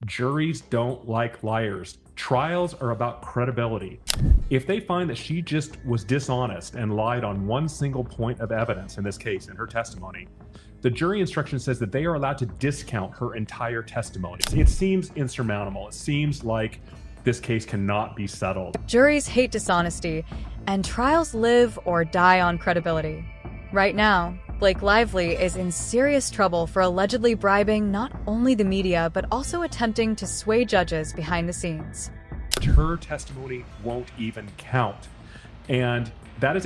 Juries don't like liars. Trials are about credibility. If they find that she just was dishonest and lied on one single point of evidence, in this case, in her testimony, the jury instruction says that they are allowed to discount her entire testimony. It seems insurmountable. It seems like this case cannot be settled. Juries hate dishonesty, and trials live or die on credibility. Right now, Blake Lively is in serious trouble for allegedly bribing not only the media, but also attempting to sway judges behind the scenes. Her testimony won't even count. And that is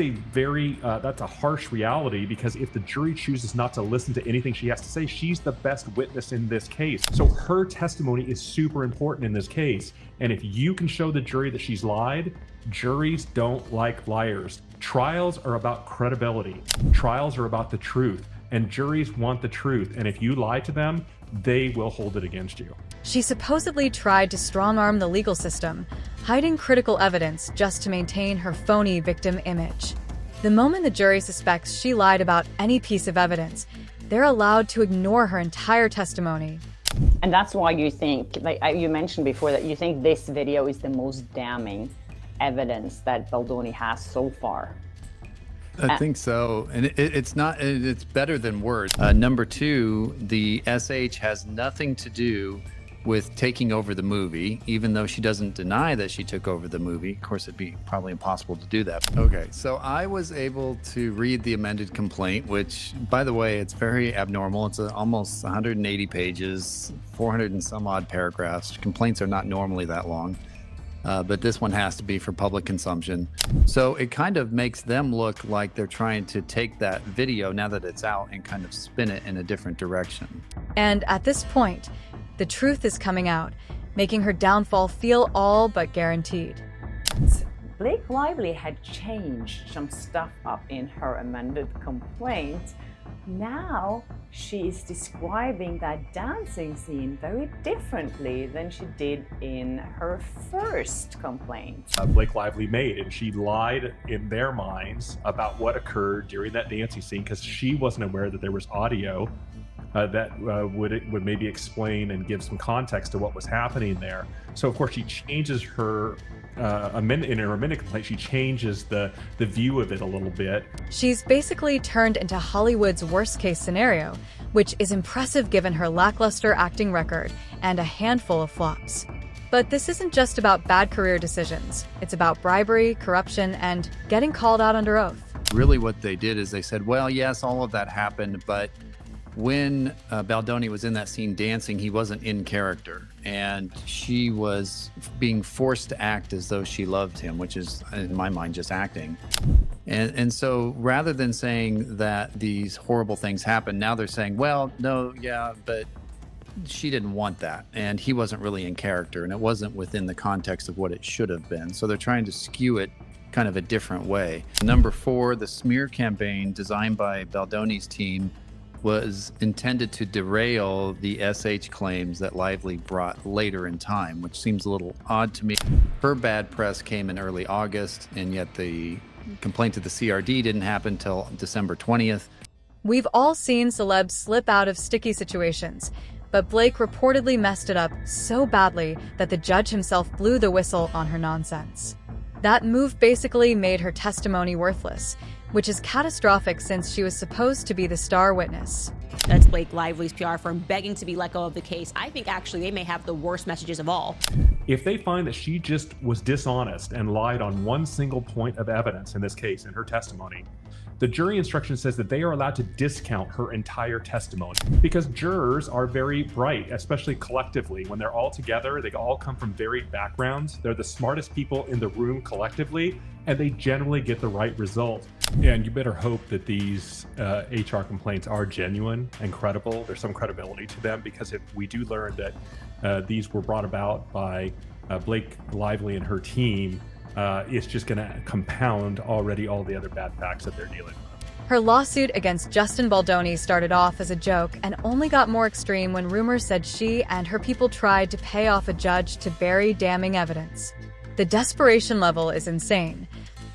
that's a harsh reality, because if the jury chooses not to listen to anything she has to say, she's the best witness in this case. So her testimony is super important in this case. And if you can show the jury that she's lied, juries don't like liars. Trials are about credibility. Trials are about the truth, and juries want the truth. And if you lie to them, they will hold it against you. She supposedly tried to strong-arm the legal system, hiding critical evidence just to maintain her phony victim image. The moment the jury suspects she lied about any piece of evidence, they're allowed to ignore her entire testimony. And that's why you think, like you mentioned before, that you think this video is the most damning evidence that Baldoni has so far. I think so, and it's better than words. Number two, the SH has nothing to do with taking over the movie, even though she doesn't deny that she took over the movie. Of course, it'd be probably impossible to do that. Okay, so I was able to read the amended complaint, which, by the way, it's very abnormal. It's almost 180 pages, 400 and some odd paragraphs. Complaints are not normally that long. But this one has to be for public consumption. So it kind of makes them look like they're trying to take that video, now that it's out, and kind of spin it in a different direction. And at this point, the truth is coming out, making her downfall feel all but guaranteed. Blake Lively had changed some stuff up in her amended complaint. Now she is describing that dancing scene very differently than she did in her first complaint. Blake Lively made, and she lied in their minds about what occurred during that dancing scene, because she wasn't aware that there was audio that would maybe explain and give some context to what was happening there. So of course she changes her in her amended complaint, she changes the view of it a little bit. She's basically turned into Hollywood's worst-case scenario, which is impressive given her lackluster acting record and a handful of flops. But this isn't just about bad career decisions. It's about bribery, corruption, and getting called out under oath. Really what they did is they said, well, yes, all of that happened, but when Baldoni was in that scene dancing, he wasn't in character, and she was being forced to act as though she loved him, which is, in my mind, just acting. And so rather than saying that these horrible things happened, now they're saying, well, no, yeah, but she didn't want that, and he wasn't really in character, and it wasn't within the context of what it should have been. So they're trying to skew it kind of a different way. Number four, the smear campaign designed by Baldoni's team was intended to derail the SH claims that Lively brought later in time, which seems a little odd to me. Her bad press came in early August, and yet the complaint to the CRD didn't happen till December 20th. We've all seen celebs slip out of sticky situations, but Blake reportedly messed it up so badly that the judge himself blew the whistle on her nonsense. That move basically made her testimony worthless, which is catastrophic since she was supposed to be the star witness. That's Blake Lively's PR firm begging to be let go of the case. I think actually they may have the worst messages of all. If they find that she just was dishonest and lied on one single point of evidence, in this case, in her testimony, the jury instruction says that they are allowed to discount her entire testimony, because jurors are very bright, especially collectively. When they're all together, they all come from varied backgrounds. They're the smartest people in the room collectively, and they generally get the right result. And you better hope that these HR complaints are genuine and credible. There's some credibility to them, because if we do learn that these were brought about by Blake Lively and her team, it's just going to compound already all the other bad facts that they're dealing with. Her lawsuit against Justin Baldoni started off as a joke and only got more extreme when rumors said she and her people tried to pay off a judge to bury damning evidence. The desperation level is insane.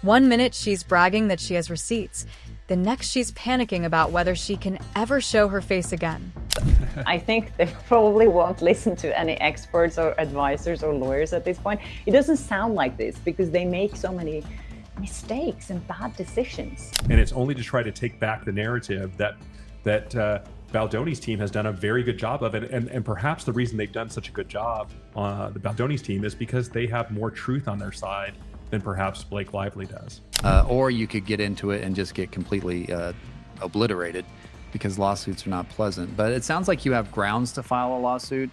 One minute she's bragging that she has receipts, the next she's panicking about whether she can ever show her face again. I think they probably won't listen to any experts or advisors or lawyers at this point. It doesn't sound like this because they make so many mistakes and bad decisions. And it's only to try to take back the narrative that Baldoni's team has done a very good job of it. And perhaps the reason they've done such a good job, the Baldoni's team, is because they have more truth on their side than perhaps Blake Lively does. Or you could get into it and just get completely obliterated, because lawsuits are not pleasant. But it sounds like you have grounds to file a lawsuit.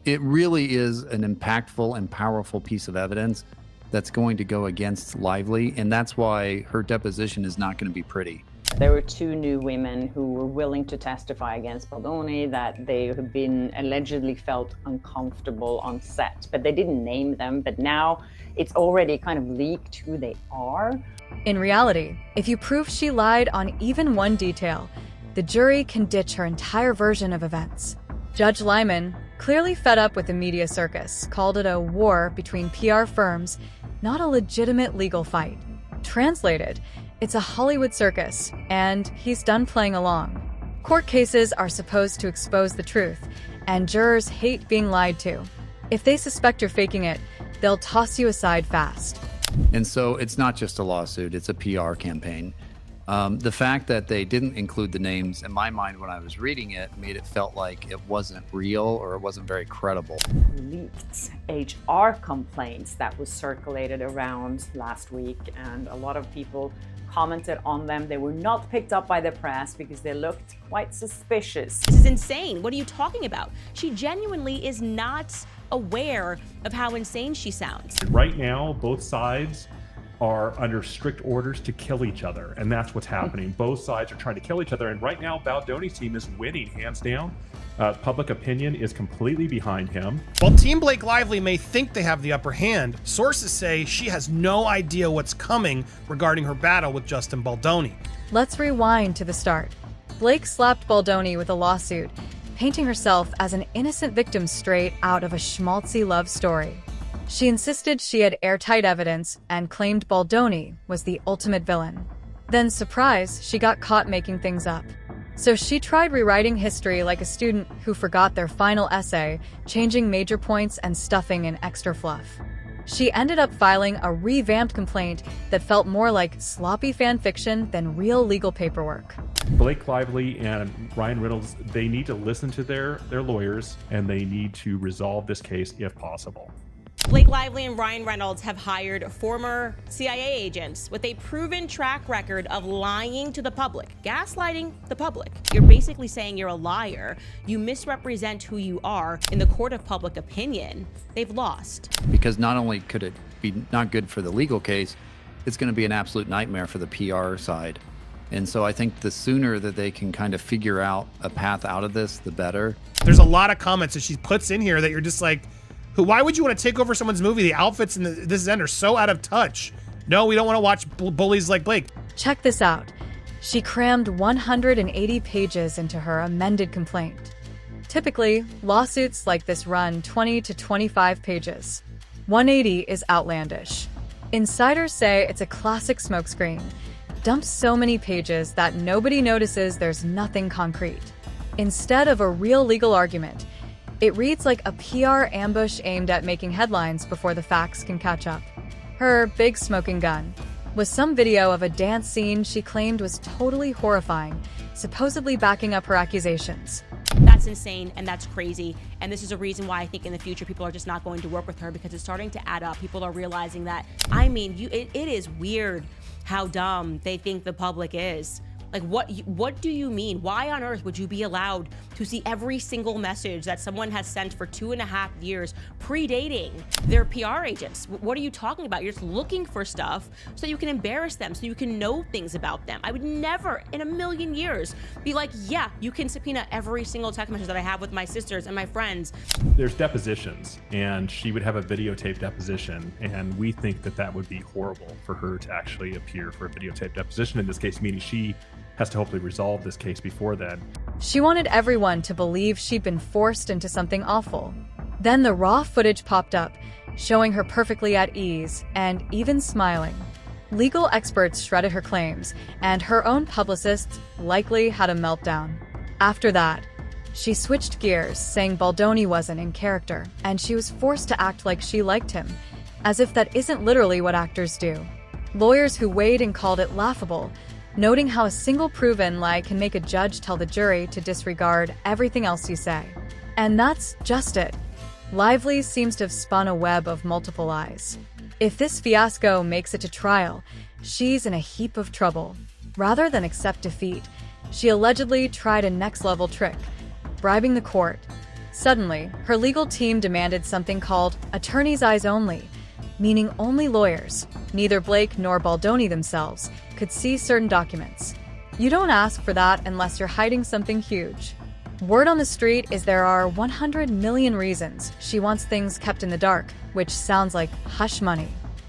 It really is an impactful and powerful piece of evidence that's going to go against Lively, and that's why her deposition is not going to be pretty. There were two new women who were willing to testify against Baldoni that they have been allegedly felt uncomfortable on set, but they didn't name them. But now it's already kind of leaked who they are. In reality, if you prove she lied on even one detail, the jury can ditch her entire version of events. Judge Lyman, clearly fed up with the media circus, called it a war between PR firms, not a legitimate legal fight. Translated, it's a Hollywood circus, and he's done playing along. Court cases are supposed to expose the truth, and jurors hate being lied to. If they suspect you're faking it, they'll toss you aside fast. And so it's not just a lawsuit, it's a PR campaign. The fact that they didn't include the names, in my mind when I was reading it, made it felt like it wasn't real or it wasn't very credible. Leaked HR complaints that was circulated around last week, and a lot of people commented on them. They were not picked up by the press because they looked quite suspicious. This is insane. What are you talking about? She genuinely is not aware of how insane she sounds. Right now, both sides are under strict orders to kill each other, and that's what's happening. Both sides are trying to kill each other, and right now Baldoni's team is winning hands down. Public opinion is completely behind him. While Team Blake Lively may think they have the upper hand, sources say she has no idea what's coming regarding her battle with Justin Baldoni. Let's rewind to the start. Blake slapped Baldoni with a lawsuit, painting herself as an innocent victim straight out of a schmaltzy love story. She insisted she had airtight evidence and claimed Baldoni was the ultimate villain. Then, surprise, she got caught making things up. So she tried rewriting history like a student who forgot their final essay, changing major points and stuffing in extra fluff. She ended up filing a revamped complaint that felt more like sloppy fan fiction than real legal paperwork. Blake Lively and Ryan Reynolds, they need to listen to their lawyers, and they need to resolve this case if possible. Blake Lively and Ryan Reynolds have hired former CIA agents with a proven track record of lying to the public, gaslighting the public. You're basically saying you're a liar. You misrepresent who you are in the court of public opinion. They've lost. Because not only could it be not good for the legal case, it's going to be an absolute nightmare for the PR side. And so I think the sooner that they can kind of figure out a path out of this, the better. There's a lot of comments that she puts in here that you're just like, why would you want to take over someone's movie? The outfits in this end are so out of touch. No, we don't want to watch bullies like Blake. Check this out. She crammed 180 pages into her amended complaint. Typically, lawsuits like this run 20 to 25 pages. 180 is outlandish. Insiders say it's a classic smokescreen. Dumps so many pages that nobody notices there's nothing concrete. Instead of a real legal argument, it reads like a PR ambush aimed at making headlines before the facts can catch up. Her big smoking gun was some video of a dance scene she claimed was totally horrifying, supposedly backing up her accusations. That's insane and that's crazy. And this is a reason why I think in the future people are just not going to work with her, because it's starting to add up. People are realizing that, I mean, it is weird how dumb they think the public is. Like, what do you mean? Why on earth would you be allowed to see every single message that someone has sent for 2.5 years, predating their PR agents? What are you talking about? You're just looking for stuff so you can embarrass them, so you can know things about them. I would never in a million years be like, yeah, you can subpoena every single text message that I have with my sisters and my friends. There's depositions, and she would have a videotaped deposition, and we think that that would be horrible for her to actually appear for a videotaped deposition in this case, meaning she has to hopefully resolve this case before then. She wanted everyone to believe she'd been forced into something awful. Then the raw footage popped up, showing her perfectly at ease and even smiling. Legal experts shredded her claims, and her own publicist likely had a meltdown. After that, She switched gears, saying Baldoni wasn't in character, and she was forced to act like she liked him, as if that isn't literally what actors do. Lawyers who weighed and called it laughable, noting how a single proven lie can make a judge tell the jury to disregard everything else you say. And that's just it. Lively seems to have spun a web of multiple lies. If this fiasco makes it to trial, she's in a heap of trouble. Rather than accept defeat, she allegedly tried a next-level trick, bribing the court. Suddenly, her legal team demanded something called attorney's eyes only, meaning only lawyers, neither Blake nor Baldoni themselves, could see certain documents. You don't ask for that unless you're hiding something huge. Word on the street is there are 100 million reasons she wants things kept in the dark, which sounds like hush money.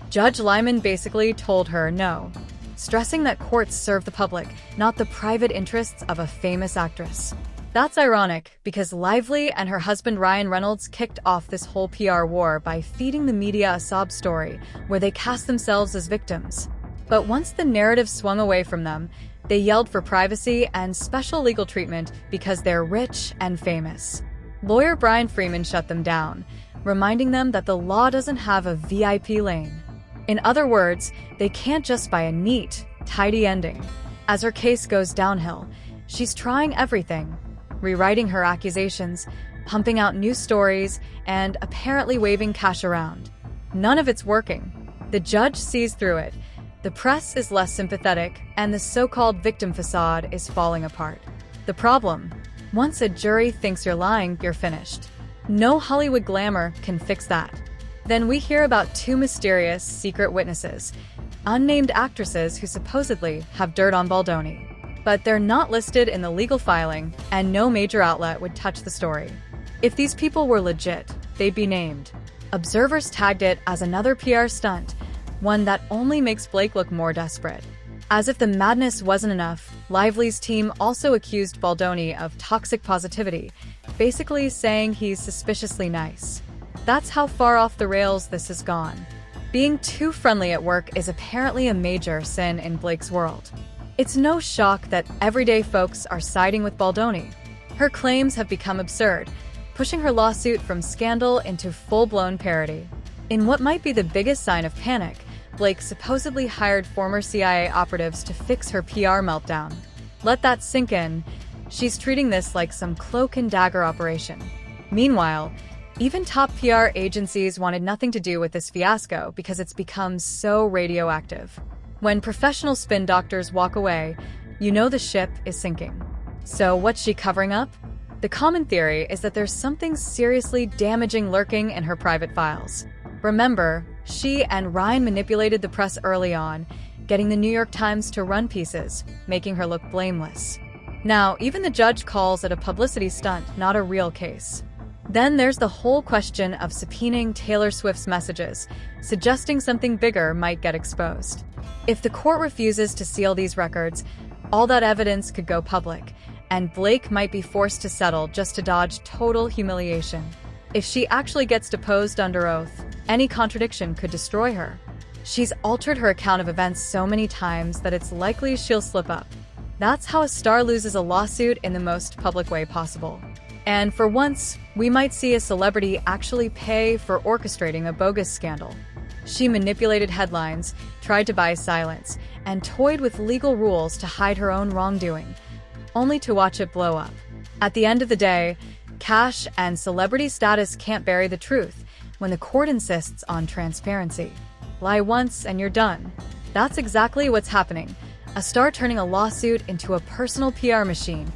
Judge Lyman basically told her no, stressing that courts serve the public, not the private interests of a famous actress. That's ironic, because Lively and her husband Ryan Reynolds kicked off this whole PR war by feeding the media a sob story where they cast themselves as victims. But once the narrative swung away from them, they yelled for privacy and special legal treatment because they're rich and famous. Lawyer Brian Freeman shut them down, reminding them that the law doesn't have a VIP lane. In other words, they can't just buy a neat, tidy ending. As her case goes downhill, she's trying everything, rewriting her accusations, pumping out new stories, and apparently waving cash around. None of it's working. The judge sees through it. The press is less sympathetic, and the so-called victim facade is falling apart. The problem? Once a jury thinks you're lying, you're finished. No Hollywood glamour can fix that. Then we hear about two mysterious, secret witnesses, unnamed actresses who supposedly have dirt on Baldoni. But they're not listed in the legal filing, and no major outlet would touch the story. If these people were legit, they'd be named. Observers tagged it as another PR stunt, one that only makes Blake look more desperate. As if the madness wasn't enough, Lively's team also accused Baldoni of toxic positivity, basically saying he's suspiciously nice. That's how far off the rails this has gone. Being too friendly at work is apparently a major sin in Blake's world. It's no shock that everyday folks are siding with Baldoni. Her claims have become absurd, pushing her lawsuit from scandal into full-blown parody. In what might be the biggest sign of panic, Blake supposedly hired former CIA operatives to fix her PR meltdown. Let that sink in. She's treating this like some cloak and dagger operation. Meanwhile, even top PR agencies wanted nothing to do with this fiasco because it's become so radioactive. When professional spin doctors walk away, you know the ship is sinking. So what's she covering up? The common theory is that there's something seriously damaging lurking in her private files. Remember, she and Ryan manipulated the press early on, getting the New York Times to run pieces, making her look blameless. Now, even the judge calls it a publicity stunt, not a real case. Then there's the whole question of subpoenaing Taylor Swift's messages, suggesting something bigger might get exposed. If the court refuses to seal these records, all that evidence could go public, and Blake might be forced to settle just to dodge total humiliation. If she actually gets deposed under oath, any contradiction could destroy her. She's altered her account of events so many times that it's likely she'll slip up. That's how a star loses a lawsuit in the most public way possible. And for once, we might see a celebrity actually pay for orchestrating a bogus scandal. She manipulated headlines, tried to buy silence, and toyed with legal rules to hide her own wrongdoing, only to watch it blow up. At the end of the day, cash and celebrity status can't bury the truth when the court insists on transparency. Lie once and you're done. That's exactly what's happening. A star turning a lawsuit into a personal PR machine,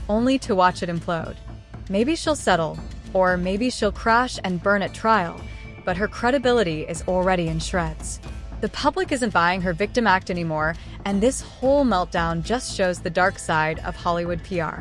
only to watch it implode. Maybe she'll settle, or maybe she'll crash and burn at trial, but her credibility is already in shreds. The public isn't buying her victim act anymore, and this whole meltdown just shows the dark side of Hollywood PR.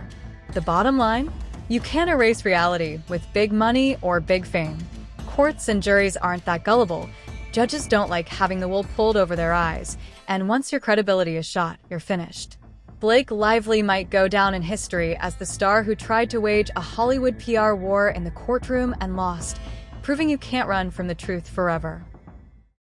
The bottom line? You can't erase reality with big money or big fame. Courts and juries aren't that gullible. Judges don't like having the wool pulled over their eyes, and once your credibility is shot, you're finished. Blake Lively might go down in history as the star who tried to wage a Hollywood PR war in the courtroom and lost, proving you can't run from the truth forever.